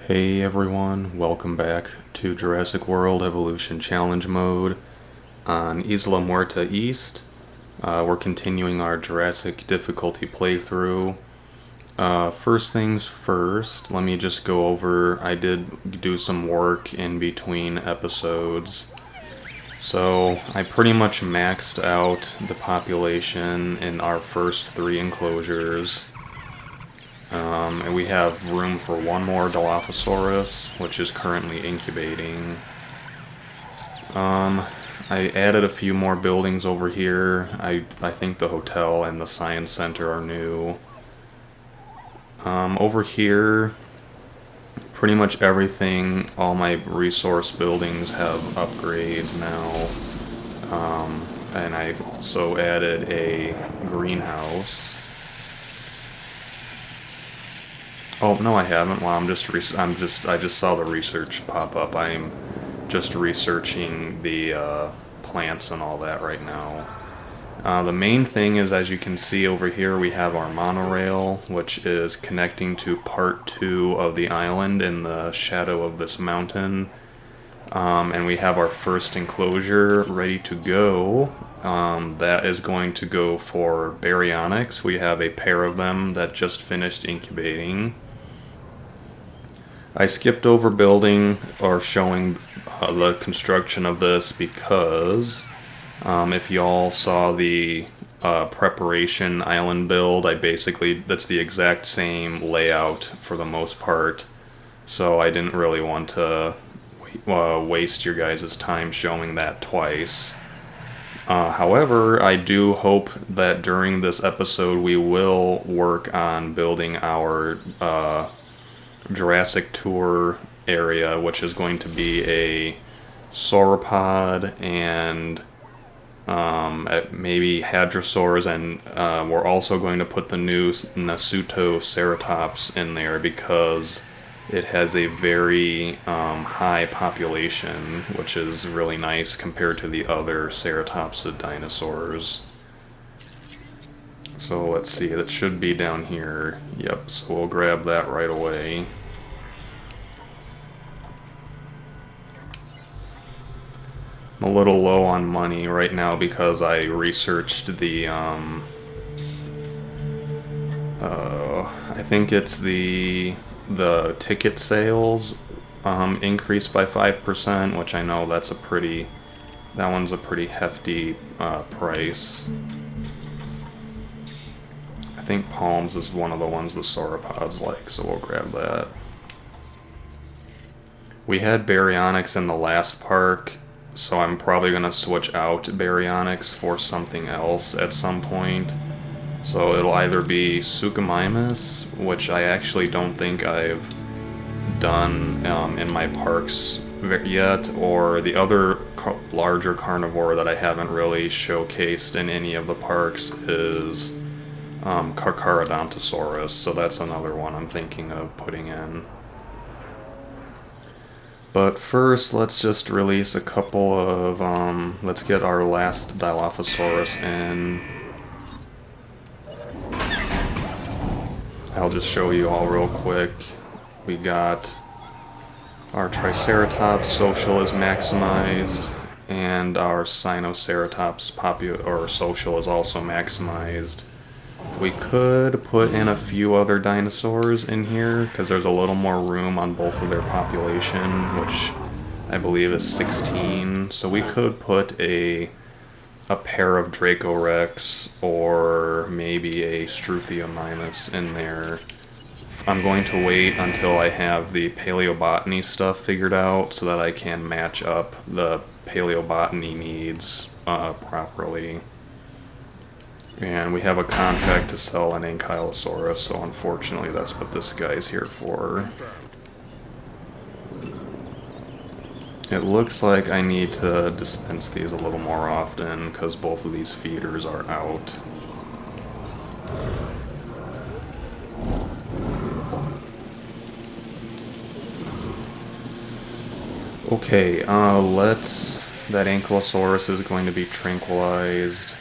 Hey everyone, welcome back to Jurassic World Evolution Challenge Mode on Isla Muerta East. We're continuing our Jurassic difficulty playthrough. First things first, let me just go over, I did do some work in between episodes. So I pretty much maxed out the population in our first 3 enclosures. And we have room for one more Dilophosaurus, which is currently incubating. I added a few more buildings over here. I think the hotel and the science center are new. Over here, pretty much everything, all my resource buildings have upgrades now. And I've also added a greenhouse. Oh, no, I haven't. Well, I just saw the research pop up. I'm just researching the plants and all that right now. The main thing is, as you can see over here, we have our monorail, which is connecting to part 2 of the island in the shadow of this mountain. And we have our first enclosure ready to go. That is going to go for Baryonyx. We have a pair of them that just finished incubating. I skipped over building or showing the construction of this because if y'all saw the preparation island build, that's the exact same layout for the most part, so I didn't really want to waste your guys' time showing that twice. However, I do hope that during this episode we will work on building our Jurassic tour area, which is going to be a Sauropod and maybe Hadrosaurs, and we're also going to put the new Nasutoceratops in there because it has a very high population, which is really nice compared to the other ceratopsid dinosaurs. So let's see, that should be down here. Yep, so we'll grab that right away. I'm a little low on money right now because I researched the, I think it's the ticket sales increased by 5%, which I know that one's a pretty hefty price. I think Palms is one of the ones the sauropods like, so we'll grab that. We had Baryonyx in the last park, so I'm probably going to switch out Baryonyx for something else at some point. So it'll either be Suchomimus, which I actually don't think I've done in my parks yet, or the other larger carnivore that I haven't really showcased in any of the parks is Carcharodontosaurus, so that's another one I'm thinking of putting in. But first, let's just release a couple of, let's get our last Dilophosaurus in. I'll just show you all real quick. We got our Triceratops, social is maximized, and our Sinoceratops social is also maximized. We could put in a few other dinosaurs in here, because there's a little more room on both of their population, which I believe is 16. So we could put a pair of Dracorex or maybe a Struthiomimus in there. I'm going to wait until I have the paleobotany stuff figured out so that I can match up the paleobotany needs properly. And we have a contract to sell an Ankylosaurus, so unfortunately that's what this guy's here for. It looks like I need to dispense these a little more often because both of these feeders are out. Okay, that Ankylosaurus is going to be tranquilized.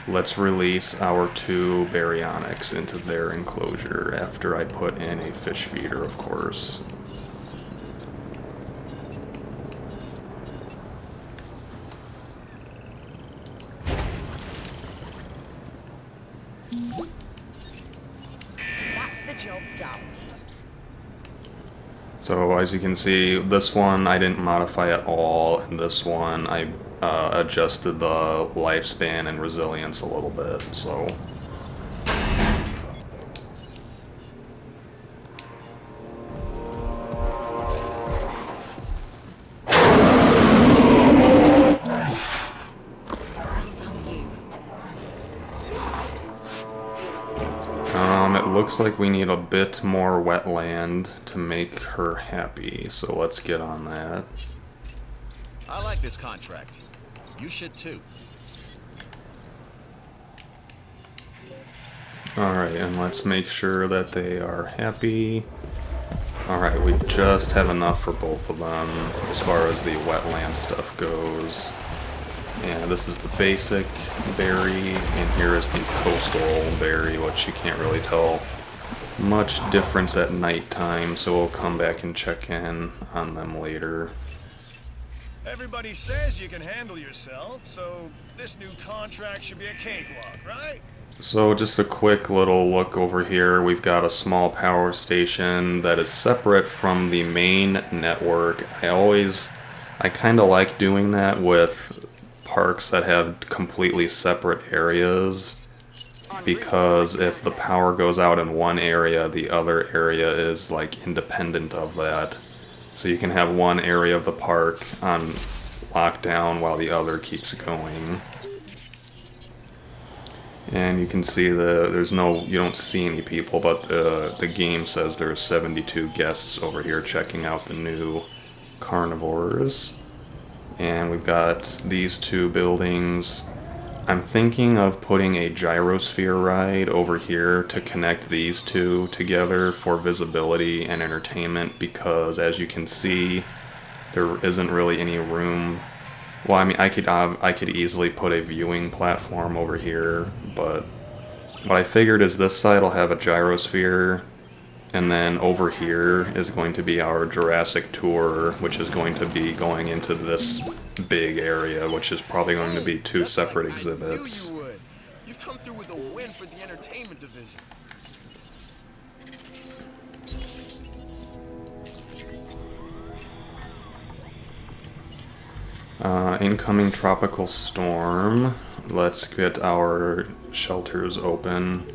let's release our 2 Baryonyx into their enclosure after I put in a fish feeder, of course. That's the job done. So as you can see, this one I didn't modify at all, and this one I adjusted the lifespan and resilience a little bit, so... It looks like we need a bit more wetland to make her happy, so let's get on that. I like this contract. You should too. Alright, and let's make sure that they are happy. Alright, we just have enough for both of them as far as the wetland stuff goes. And this is the basic berry, and here is the coastal berry, which you can't really tell much difference at nighttime, so we'll come back and check in on them later. Everybody says you can handle yourself, so this new contract should be a cakewalk, right? So just a quick little look over here. We've got a small power station that is separate from the main network. I kind of like doing that with parks that have completely separate areas, because if the power goes out in one area, the other area is like independent of that. So you can have one area of the park on lockdown while the other keeps going. And you can see you don't see any people, but the game says there's 72 guests over here checking out the new carnivores. And we've got these 2 buildings. I'm thinking of putting a gyrosphere ride over here to connect these 2 together for visibility and entertainment, because as you can see, there isn't really any room. Well, I mean, I could easily put a viewing platform over here, but what I figured is this side will have a gyrosphere, and then over here is going to be our Jurassic tour, which is going to be going into this big area, which is probably going to be 2 separate exhibits. I knew you would. You've come through with a win for the entertainment division. Incoming tropical storm. Let's get our shelters open.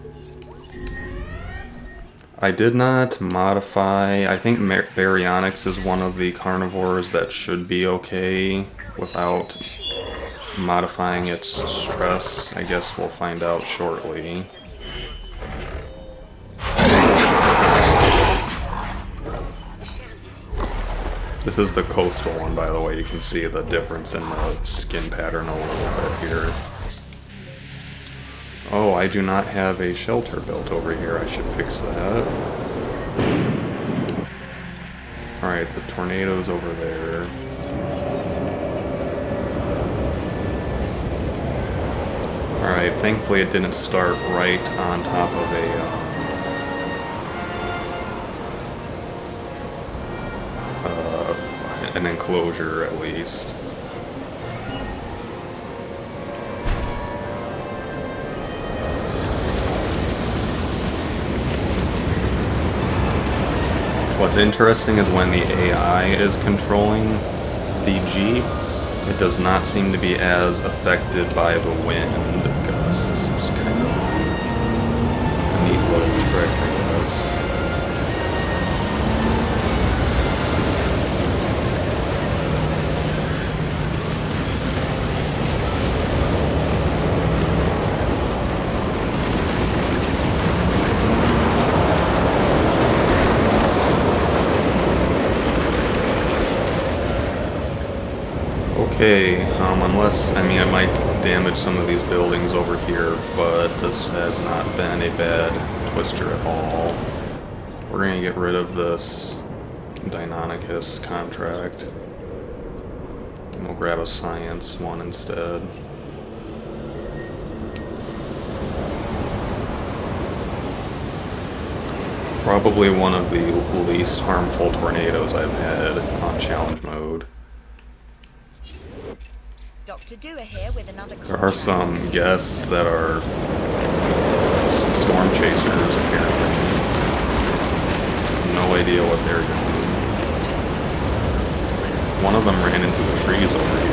I did not modify. I think Baryonyx is one of the carnivores that should be okay without modifying its stress. I guess we'll find out shortly. This is the coastal one, by the way. You can see the difference in the skin pattern a little bit here. Oh, I do not have a shelter built over here. I should fix that. Alright, the tornado's over there. Alright, thankfully it didn't start right on top of an enclosure, at least. What's interesting is when the AI is controlling the Jeep, it does not seem to be as affected by the wind gusts. It's kind of a neat little trick, I guess. Okay, unless, I mean, it might damage some of these buildings over here, but this has not been a bad twister at all. We're gonna get rid of this Deinonychus contract, and we'll grab a science one instead. Probably one of the least harmful tornadoes I've had on challenge mode. Dr. Dewar here with another There are some guests that are storm chasers, apparently. No idea what they're doing. One of them ran into the trees over here.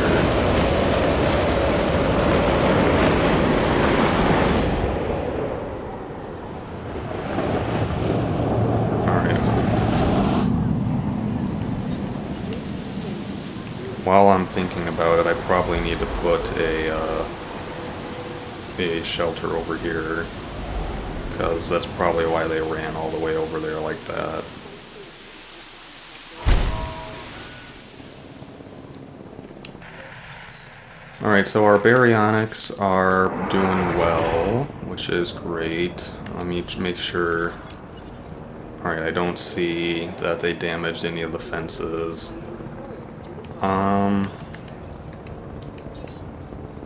While I'm thinking about it, I probably need to put a shelter over here, because that's probably why they ran all the way over there like that. Alright, so our Baryonyx are doing well, which is great. Let me make sure... Alright, I don't see that they damaged any of the fences.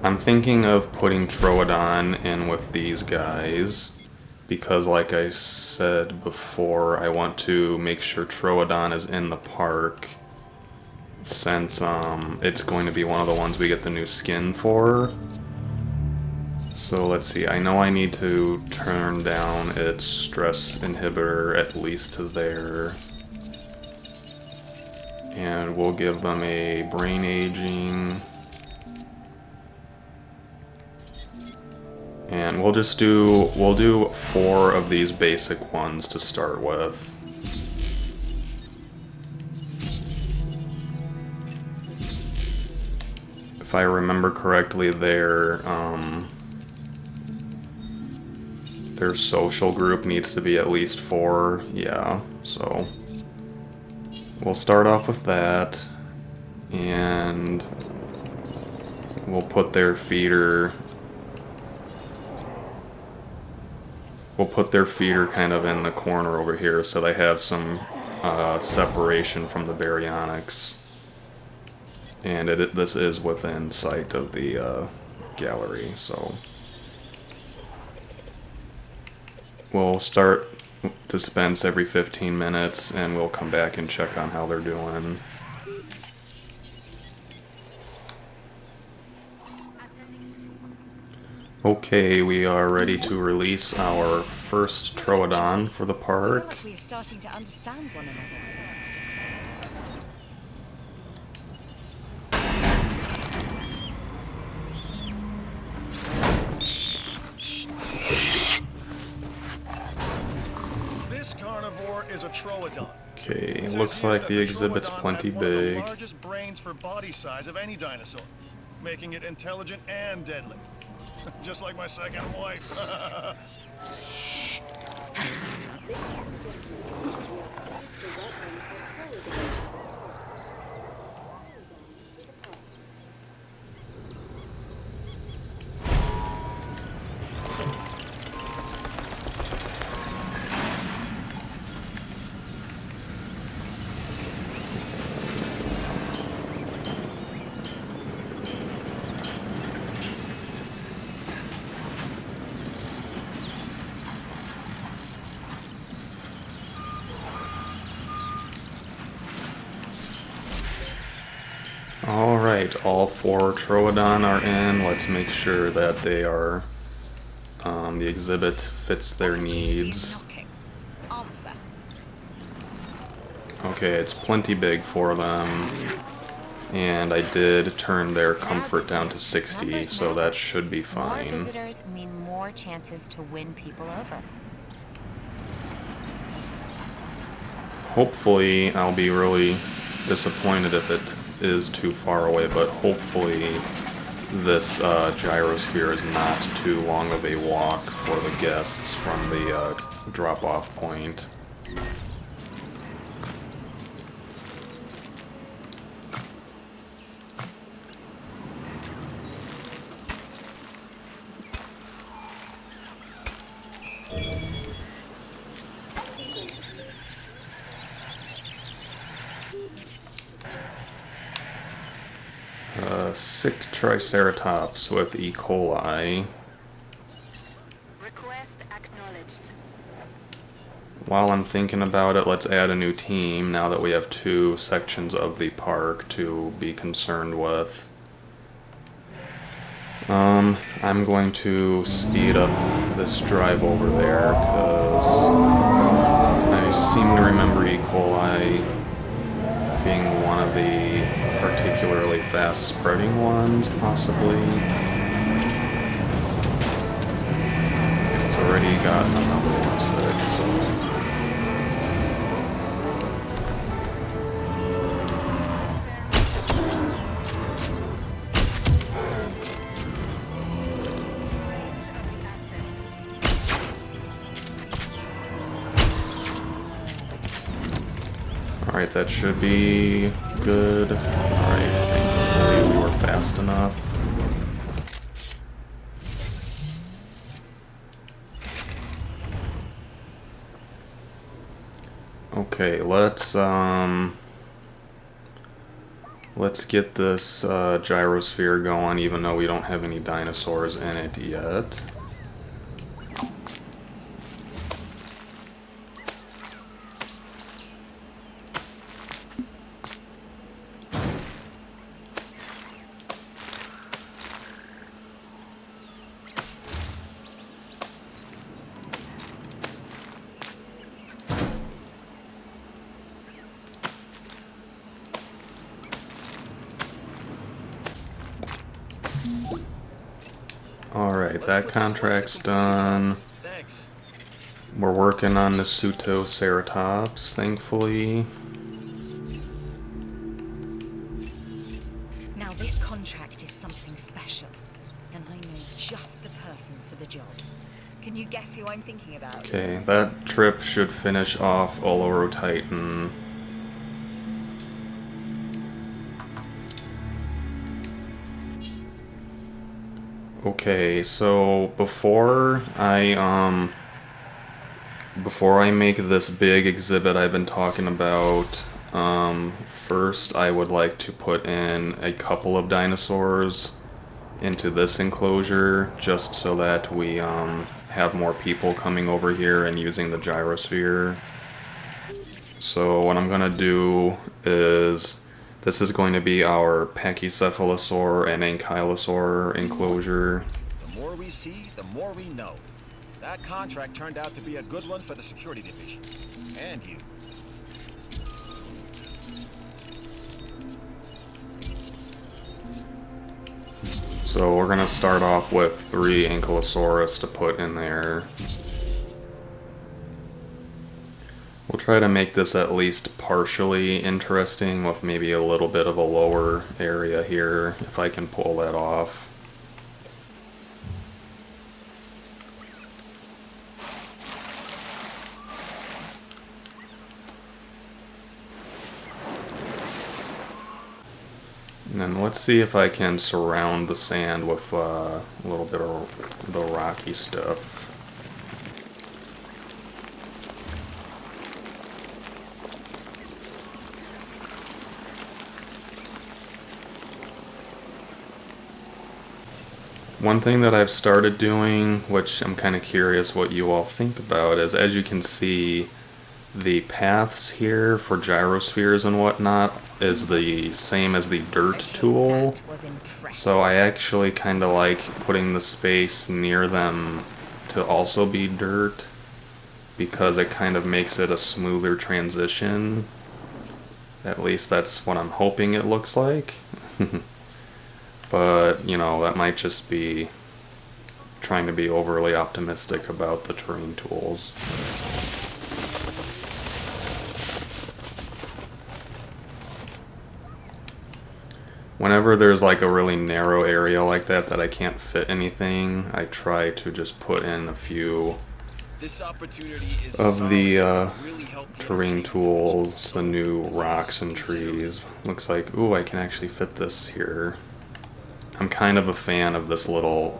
I'm thinking of putting Troodon in with these guys, because like I said before, I want to make sure Troodon is in the park, since it's going to be one of the ones we get the new skin for. So let's see, I know I need to turn down its stress inhibitor at least to there. And we'll give them a brain aging. And we'll do 4 of these basic ones to start with. If I remember correctly, their social group needs to be at least 4, yeah, so we'll start off with that, and we'll put their feeder kind of in the corner over here, so they have some separation from the Baryonyx. And this is within sight of the gallery, so we'll start dispense every 15 minutes, and we'll come back and check on how they're doing. Okay, we are ready to release our first Troodon for the I feel park. like we are starting to understand one another. This carnivore is a Troodon. Okay, It says looks here like that the exhibit's Troodon plenty had one of the big. largest brains for body size of any dinosaur, making it intelligent and deadly. Just like my second wife. Alright, all 4 Troodon are in. Let's make sure that they are, the exhibit fits their needs. Answer. Okay, it's plenty big for them. And I did turn their comfort down to 60, so that should be More fine. visitors mean more chances to win people over. Hopefully, I'll be really disappointed if it is too far away, but hopefully this gyrosphere is not too long of a walk for the guests from the drop-off point. Sick Triceratops with E. coli. Request acknowledged. while I'm thinking about it, let's add a new team now that we have 2 sections of the park to be concerned with. I'm going to speed up this drive over there because I seem to remember E. coli being one of the particularly fast spreading ones, possibly. It's already got another one sick, so. Alright, that should be good. Alright, thankfully we were fast enough. Okay, let's get this gyrosphere going, even though we don't have any dinosaurs in it yet. Alright, that contract's done. Thanks. We're working on the Nasutoceratops, thankfully. Now this contract is something special, and I know just the person for the job. Can you guess who I'm thinking about? Okay, that trip should finish off Olorotitan. Okay, so before I make this big exhibit I've been talking about, first I would like to put in a couple of dinosaurs into this enclosure, just so that we have more people coming over here and using the gyrosphere. So what I'm gonna do is, this is going to be our Pachycephalosaur and Ankylosaur enclosure. The more we see, the more we know. That contract turned out to be a good one for the security division. And you. So we're gonna start off with 3 Ankylosaurus to put in there. We'll try to make this at least partially interesting with maybe a little bit of a lower area here, if I can pull that off. And then let's see if I can surround the sand with a little bit of the rocky stuff. One thing that I've started doing, which I'm kind of curious what you all think about, is as you can see, the paths here for gyrospheres and whatnot is the same as the dirt tool. That was impressive. So I actually kind of like putting the space near them to also be dirt, because it kind of makes it a smoother transition. At least that's what I'm hoping it looks like. But, you know, that might just be trying to be overly optimistic about the terrain tools. Whenever there's like a really narrow area like that I can't fit anything, I try to just put in a few This opportunity is of the really help terrain tools, the new rocks and trees. Looks like, ooh, I can actually fit this here. I'm kind of a fan of this little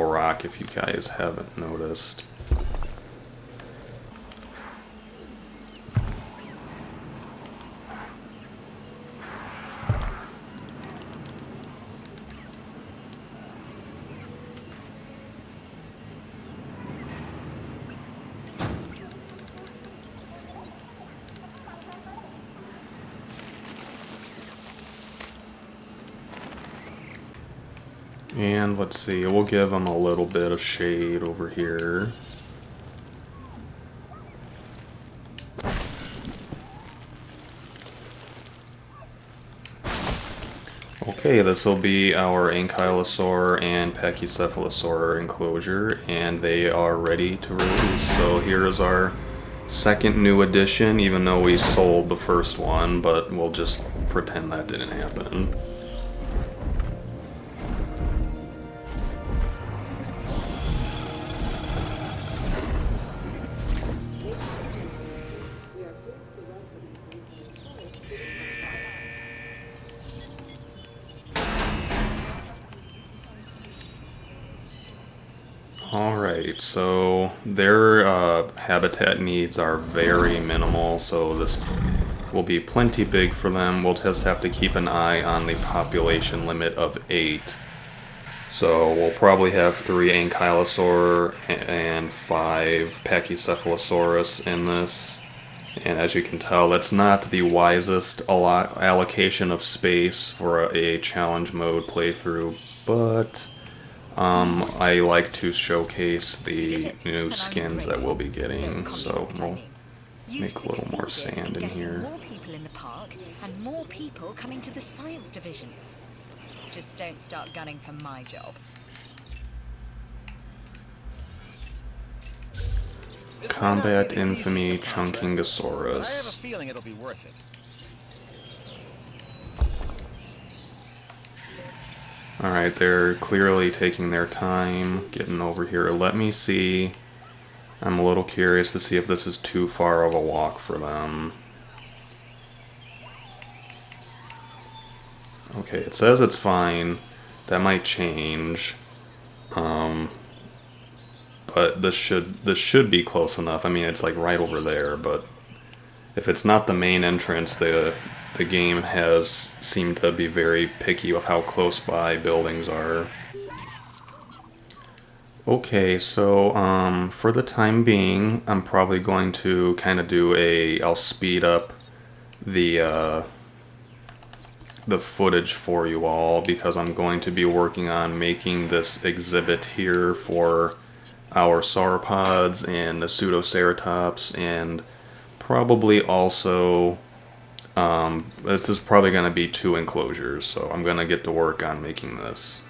rock, if you guys haven't noticed. And let's see, we'll give them a little bit of shade over here. Okay, this will be our Ankylosaur and Pachycephalosaur enclosure, and they are ready to release. So here's our second new addition, even though we sold the first one, but we'll just pretend that didn't happen. Alright, so their habitat needs are very minimal, so this will be plenty big for them. We'll just have to keep an eye on the population limit of 8. So we'll probably have 3 Ankylosaur and 5 Pachycephalosaurus in this. And as you can tell, that's not the wisest allocation of space for a challenge mode playthrough, but I like to showcase the new skins that we'll be getting, so we'll make a little more sand in here. More people in the park and more people coming to the science division. Just don't start gunning for my job. Combat Infamy But I have a Chunkingosaurus. feeling it'll be worth it. Alright, they're clearly taking their time getting over here. Let me see. I'm a little curious to see if this is too far of a walk for them. Okay, it says it's fine. That might change. But this should be close enough. I mean, it's like right over there, but if it's not the main entrance, the game has seemed to be very picky with how close by buildings are. Okay, so for the time being, I'm probably going to kind of I'll speed up the footage for you all, because I'm going to be working on making this exhibit here for our sauropods and Nasutoceratops, and probably also this is probably going to be 2 enclosures, so I'm going to get to work on making this.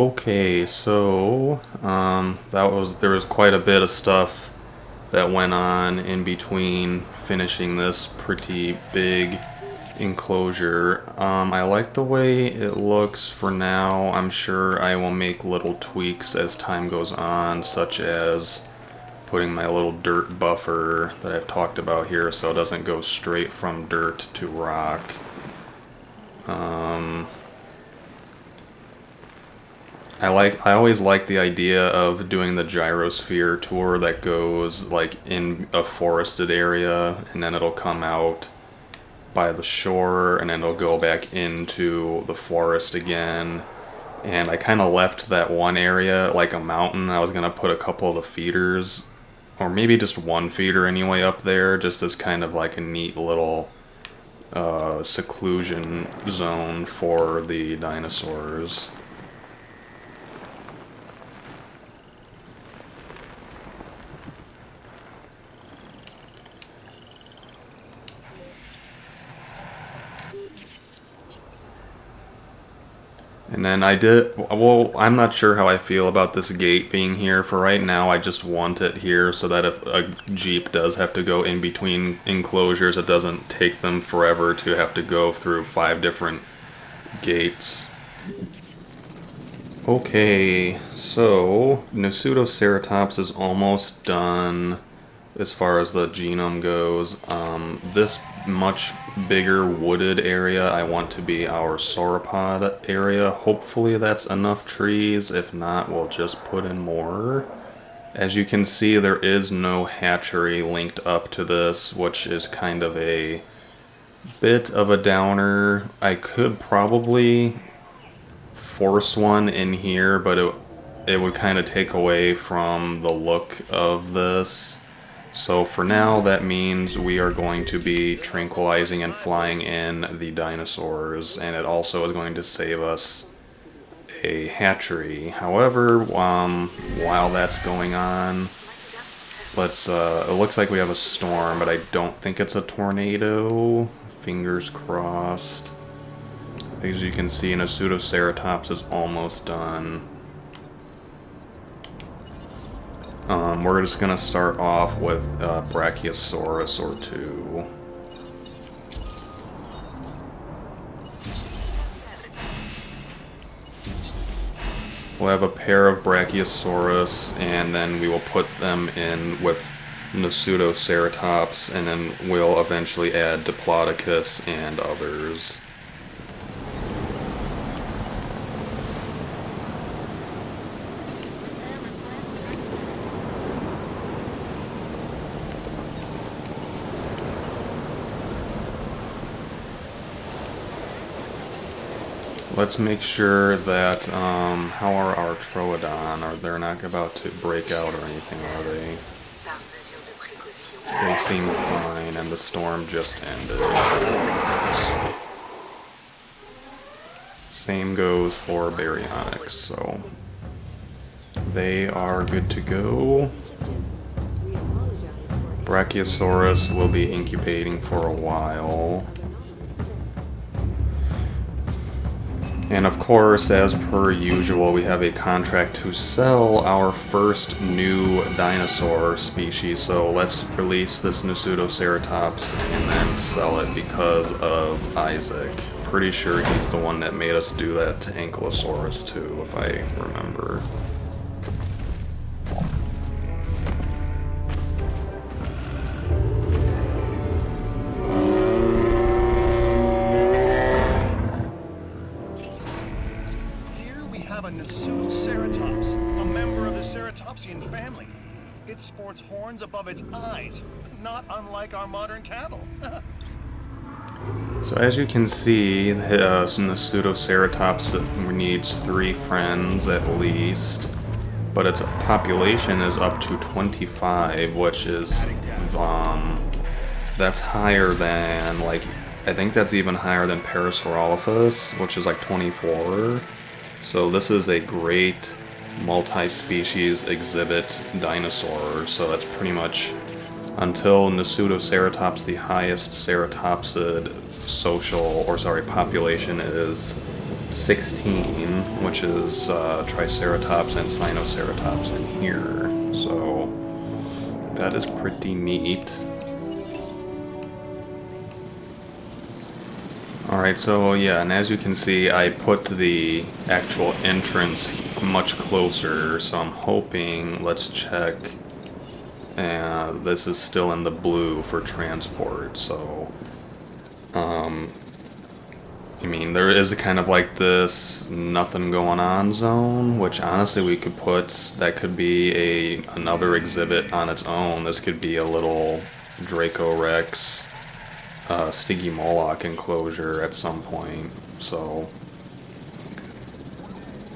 Okay, so there was quite a bit of stuff that went on in between finishing this pretty big enclosure. I like the way it looks for now. I'm sure I will make little tweaks as time goes on, such as putting my little dirt buffer that I've talked about here so it doesn't go straight from dirt to rock. I always like the idea of doing the gyrosphere tour that goes like in a forested area and then it'll come out by the shore and then it'll go back into the forest again. And I kind of left that one area like a mountain. I was going to put a couple of the feeders, or maybe just one feeder anyway up there, just as kind of like a neat little seclusion zone for the dinosaurs. And then I'm not sure how I feel about this gate being here. For right now, I just want it here so that if a Jeep does have to go in between enclosures, it doesn't take them forever to have to go through 5 different gates. Okay, so Nasutoceratops is almost done as far as the genome goes. This much bigger wooded area I want to be our Sauropod area. Hopefully that's enough trees. If not, we'll just put in more. As you can see, there is no hatchery linked up to this, which is kind of a bit of a downer. I could probably force one in here, but it would kind of take away from the look of this. So for now, that means we are going to be tranquilizing and flying in the dinosaurs, and it also is going to save us a hatchery. However, while that's going on, it looks like we have a storm, but I don't think it's a tornado. Fingers crossed. As you can see, Nasutoceratops is almost done. We're just gonna start off with Brachiosaurus or 2. We'll have a pair of Brachiosaurus, and then we will put them in with Nasutoceratops, and then we'll eventually add Diplodocus and others. Let's make sure that, how are our Troodon? They're not about to break out or anything, are they? They seem fine, and the storm just ended. Same goes for Baryonyx, so they are good to go. Brachiosaurus will be incubating for a while. And of course, as per usual, we have a contract to sell our first new dinosaur species. So let's release this Nasutoceratops and then sell it because of Isaac. Pretty sure he's the one that made us do that to Ankylosaurus too, if I remember. Nasutoceratops, a member of the ceratopsian family. It sports horns above its eyes, not unlike our modern cattle. So as you can see, Nasutoceratops needs 3 friends at least, but its population is up to 25, which is, that's higher than, like, I think that's even higher than Parasaurolophus, which is like 24. So this is a great multi-species exhibit dinosaur, so that's pretty much, until Nasutoceratops, the highest ceratopsid population is 16, which is Triceratops and Sinoceratops in here. So that is pretty neat. Alright, so yeah, and as you can see, I put the actual entrance much closer, so I'm hoping, let's check, this is still in the blue for transport, so, I mean, there is kind of like this nothing going on zone, which honestly we could put, that could be another exhibit on its own. This could be a little Draco Rex, Stygimoloch enclosure at some point, so.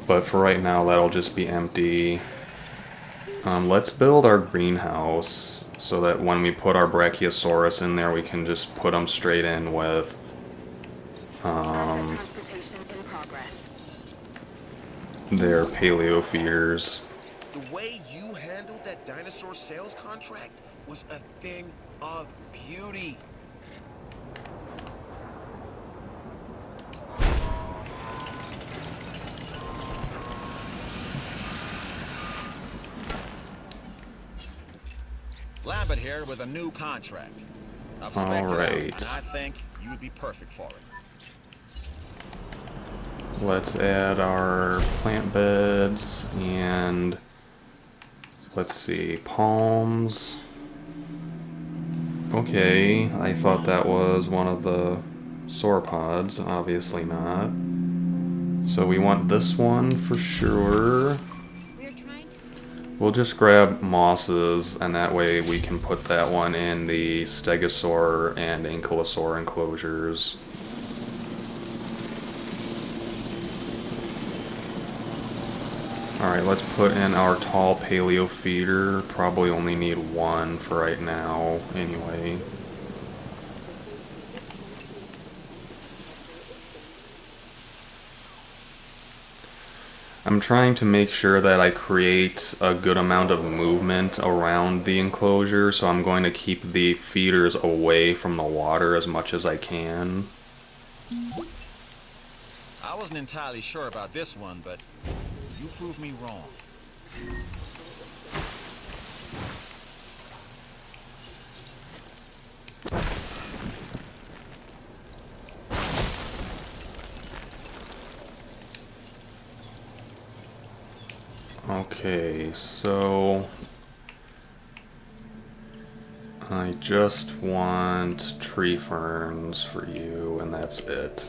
But for right now, that'll just be empty. Let's build our greenhouse so that when we put our Brachiosaurus in there, we can just put them straight in with their paleo feeders. The way you handled that dinosaur sales contract was a thing of beauty. Lambert here with a new contract. I've spec'd it out, Alright. and I think you'd be perfect for it. Let's add our plant beds and let's see, palms. Okay, I thought that was one of the sauropods, obviously not. So we want this one for sure. We'll just grab mosses, and that way we can put that one in the stegosaur and ankylosaur enclosures. Alright, let's put in our tall paleo feeder. Probably only need one for right now, anyway. I'm trying to make sure that I create a good amount of movement around the enclosure, so I'm going to keep the feeders away from the water as much as I can. I wasn't entirely sure about this one, but you proved me wrong. Okay, so I just want tree ferns for you, and that's it.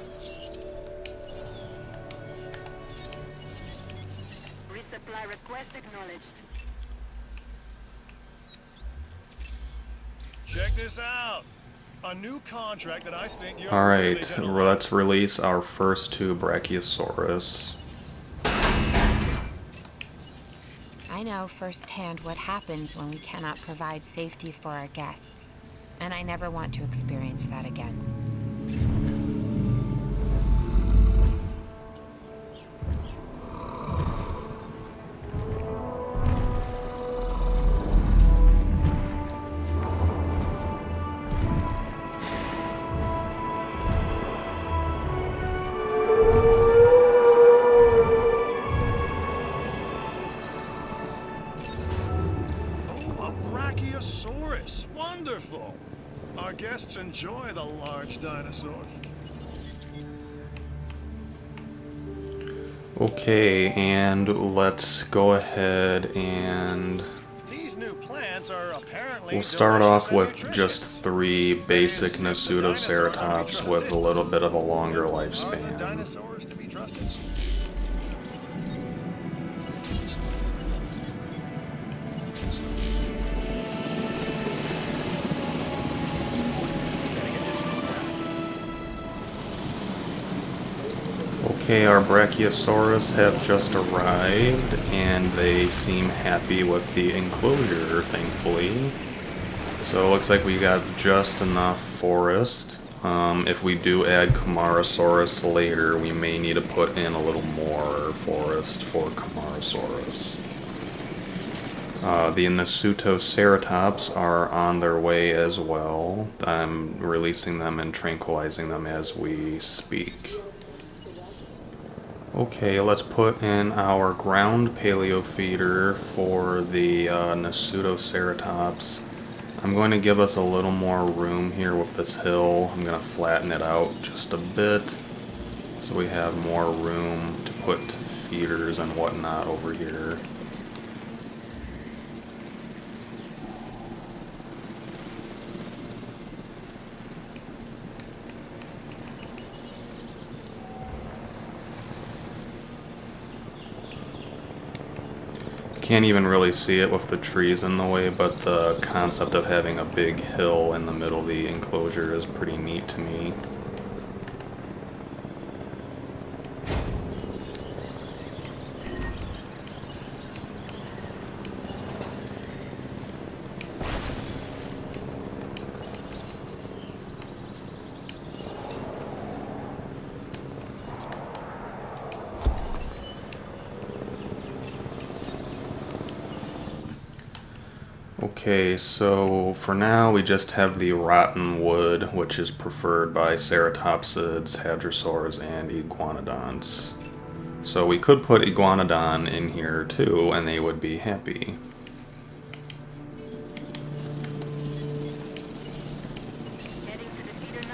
Resupply request acknowledged. Check this out. A new contract that I think you're Alright, really gonna like. let's release our first two Brachiosaurus. I know firsthand what happens when we cannot provide safety for our guests, and I never want to experience that again. Brachiosaurus, wonderful. Our guests enjoy the large dinosaurs. Okay, and let's go ahead and These new plants are apparently we'll start delicious off and with nutritious. just 3 basic Nasutoceratops with a little bit of a longer Are the lifespan. dinosaurs to be trusted? Okay, our Brachiosaurus have just arrived, and they seem happy with the enclosure, thankfully. So it looks like we got just enough forest. If we do add Camarasaurus later, we may need to put in a little more forest for Camarasaurus. The Nasutoceratops are on their way as well. I'm releasing them and tranquilizing them as we speak. Okay, let's put in our ground paleo feeder for the Nasutoceratops. I'm going to give us a little more room here with this hill. I'm going to flatten it out just a bit so we have more room to put feeders and whatnot over here. Can't even really see it with the trees in the way, but the concept of having a big hill in the middle of the enclosure is pretty neat to me. Okay, so for now we just have the rotten wood, which is preferred by ceratopsids, hadrosaurs, and iguanodons. So we could put Iguanodon in here too, and they would be happy. Heading to the feeder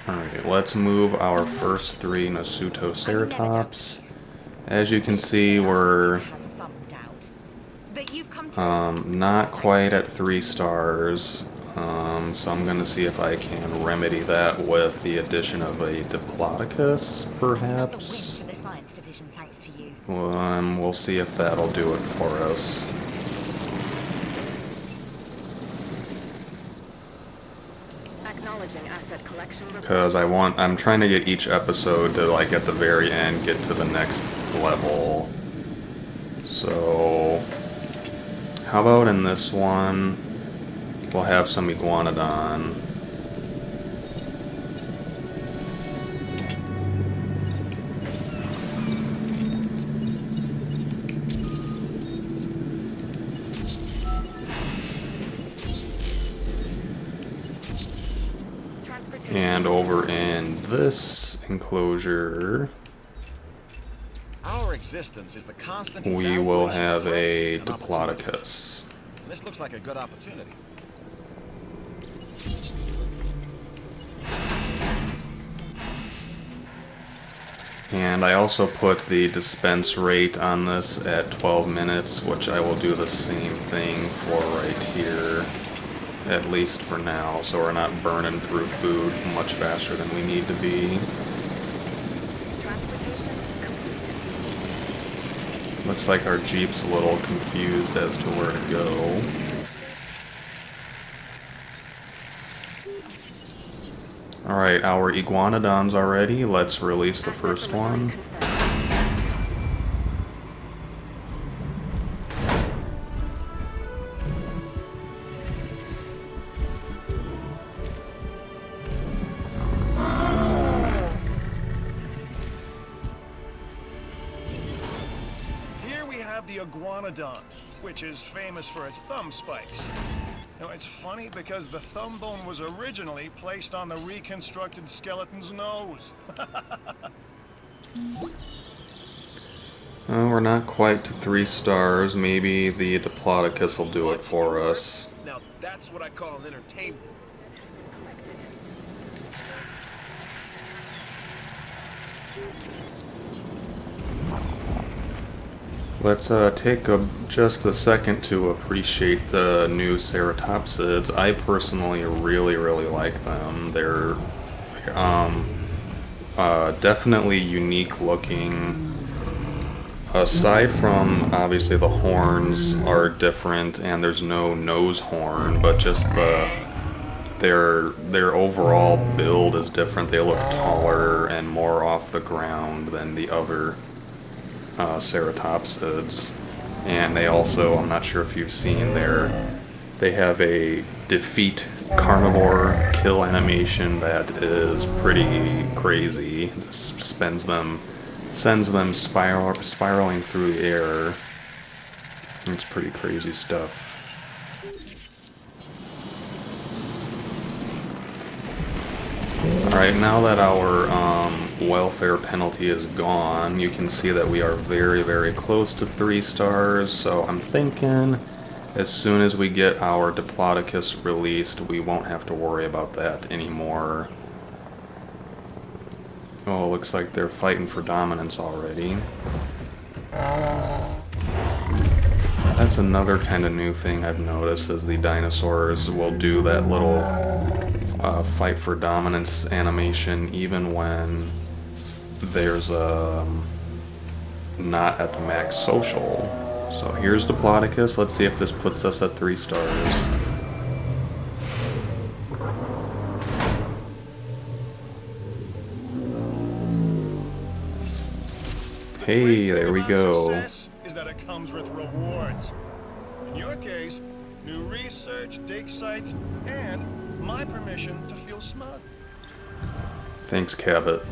now. Alright, let's move our first 3 Nasutoceratops. As you can see, we're have some doubt. But you've come to not quite at 3 stars, so I'm going to see if I can remedy that with the addition of a Diplodocus, another win perhaps. for the science division, thanks to you. We'll see if that'll do it for us. Acknowledging asset collection. Because I'm trying to get each episode to, like, at the very end, get to the next level. So, how about in this one, we'll have some Iguanodon. And over in this enclosure, Our existence is the constant we will evaluation have of threats a and opportunities. Diplodocus. This looks like a good opportunity. And I also put the dispense rate on this at 12 minutes, which I will do the same thing for right here, at least for now, so we're not burning through food much faster than we need to be. Transportation complete. Looks like our Jeep's a little confused as to where to go. Alright, our Iguanodons are ready. Let's release the first one. Here we have the Iguanodon, which is famous for its thumb spikes. Now, it's funny because the thumb bone was originally placed on the reconstructed skeleton's nose. We're not quite to 3 stars. Maybe the Diplodocus will do it for us. Now that's what I call an entertainment. Let's take just a second to appreciate the new ceratopsids. I personally really like them. They're definitely unique looking. Aside from, obviously, the horns are different and there's no nose horn, but just their overall build is different. They look taller and more off the ground than the other ceratopsids. And they also, I'm not sure if you've seen they have a defeat carnivore kill animation that is pretty crazy. Just sends them spiraling through the air. It's pretty crazy stuff. Alright, now that our welfare penalty is gone, you can see that we are very, very close to 3 stars, so I'm thinking as soon as we get our Diplodocus released, we won't have to worry about that anymore. Oh, looks like they're fighting for dominance already. That's another kind of new thing I've noticed, is the dinosaurs will do that little fight for dominance animation even when there's not at the max social. So here's Diplodocus. Let's see if this puts us at 3 stars. Hey, there we go. Success is that it comes with rewards. In your case, new research, dig sites, and my permission to feel smug. Thanks, Cabot.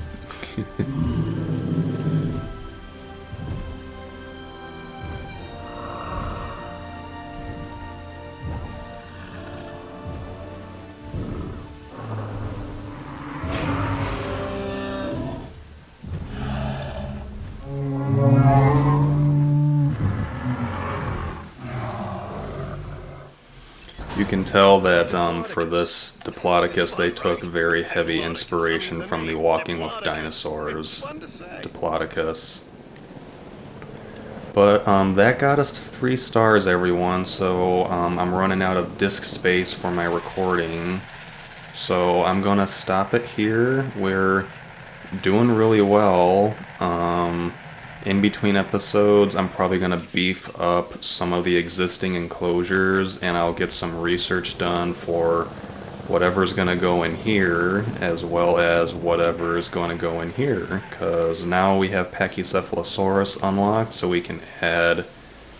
You can tell that for this Diplodocus they took very heavy inspiration from the Walking with Dinosaurs Diplodocus. But that got us to 3 stars, everyone, so I'm running out of disk space for my recording. So I'm gonna stop it here. We're doing really well. In between episodes, I'm probably going to beef up some of the existing enclosures, and I'll get some research done for whatever's going to go in here, as well as whatever is going to go in here, because now we have Pachycephalosaurus unlocked, so we can add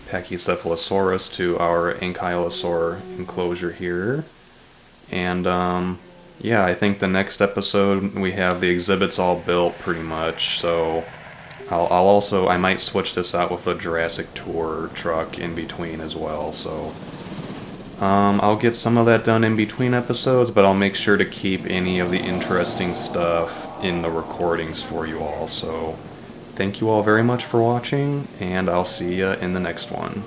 Pachycephalosaurus to our Ankylosaur enclosure here. And yeah, I think the next episode we have the exhibits all built pretty much, so I might switch this out with a Jurassic tour truck in between as well, so I'll get some of that done in between episodes, but I'll make sure to keep any of the interesting stuff in the recordings for you all. So thank you all very much for watching, and I'll see you in the next one.